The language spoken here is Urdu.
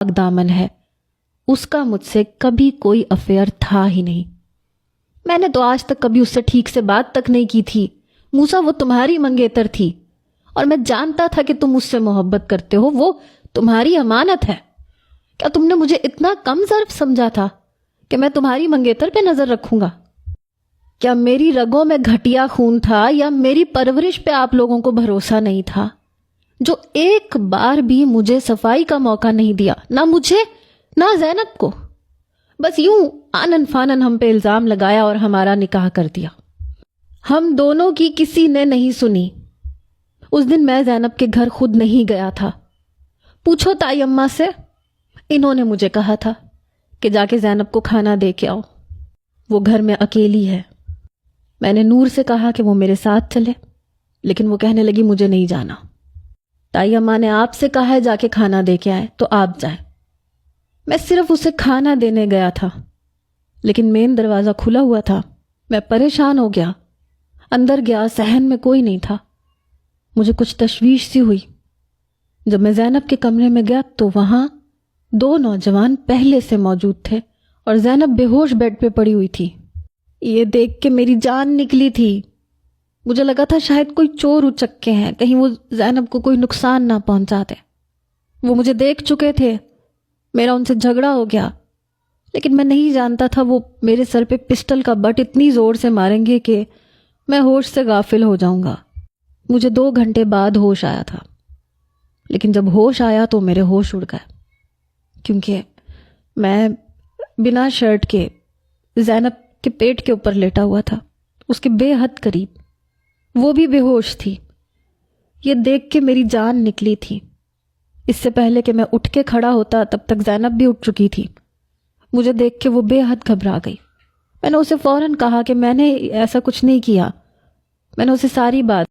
پاک دامن ہے، اس کا مجھ سے کبھی کوئی افیئر تھا ہی نہیں۔ میں نے تو آج تک کبھی اس سے ٹھیک سے بات تک نہیں کی تھی۔ موسیٰ، وہ تمہاری منگیتر تھی اور میں جانتا تھا کہ تم مجھ سے محبت کرتے ہو، وہ تمہاری امانت ہے۔ کیا تم نے مجھے اتنا کم ظرف سمجھا تھا کہ میں تمہاری منگیتر پہ نظر رکھوں گا؟ کیا میری رگوں میں گھٹیا خون تھا یا میری پرورش پہ آپ لوگوں کو بھروسہ نہیں تھا، جو ایک بار بھی مجھے صفائی کا موقع نہیں دیا، نہ مجھے نہ زینب کو؟ بس یوں آنن فانن ہم پہ الزام لگایا اور ہمارا نکاح کر دیا۔ ہم دونوں کی کسی نے نہیں سنی۔ اس دن میں زینب کے گھر خود نہیں گیا تھا۔ پوچھو تائی اماں سے، انہوں نے مجھے کہا تھا کہ جا کے زینب کو کھانا دے کے آؤ، وہ گھر میں اکیلی ہے۔ میں نے نور سے کہا کہ وہ میرے ساتھ چلے، لیکن وہ کہنے لگی مجھے نہیں جانا۔ تائی اماں نے آپ سے کہا ہے جا کے کھانا دے کے آئے تو آپ جائیں۔ میں صرف اسے کھانا دینے گیا تھا، لیکن مین دروازہ کھلا ہوا تھا۔ میں پریشان ہو گیا، اندر گیا، صحن میں کوئی نہیں تھا۔ مجھے کچھ تشویش سی ہوئی۔ جب میں زینب کے کمرے میں گیا تو وہاں 2 نوجوان پہلے سے موجود تھے اور زینب بے ہوش بیڈ پہ پڑی ہوئی تھی۔ یہ دیکھ کے میری جان نکلی تھی۔ مجھے لگا تھا شاید کوئی چور اچکے ہیں، کہیں وہ زینب کو کوئی نقصان نہ پہنچا دے۔ وہ مجھے دیکھ چکے تھے، میرا ان سے جھگڑا ہو گیا، لیکن میں نہیں جانتا تھا وہ میرے سر پہ پسٹل کا بٹ اتنی زور سے ماریں گے کہ میں ہوش سے غافل ہو جاؤں گا۔ مجھے 2 گھنٹے بعد ہوش آیا تھا، لیکن جب ہوش آیا تو میرے ہوش اڑ گئے، کیونکہ میں بنا شرٹ کے زینب کے پیٹ کے اوپر لیٹا ہوا تھا، اس کے بے حد قریب۔ وہ بھی بے ہوش تھی۔ یہ دیکھ کے میری جان نکلی تھی۔ اس سے پہلے کہ میں اٹھ کے کھڑا ہوتا تب تک زینب بھی اٹھ چکی تھی۔ مجھے دیکھ کے وہ بے حد گھبرا گئی۔ میں نے اسے فوراً کہا کہ میں نے ایسا کچھ نہیں کیا۔ میں نے اسے ساری بات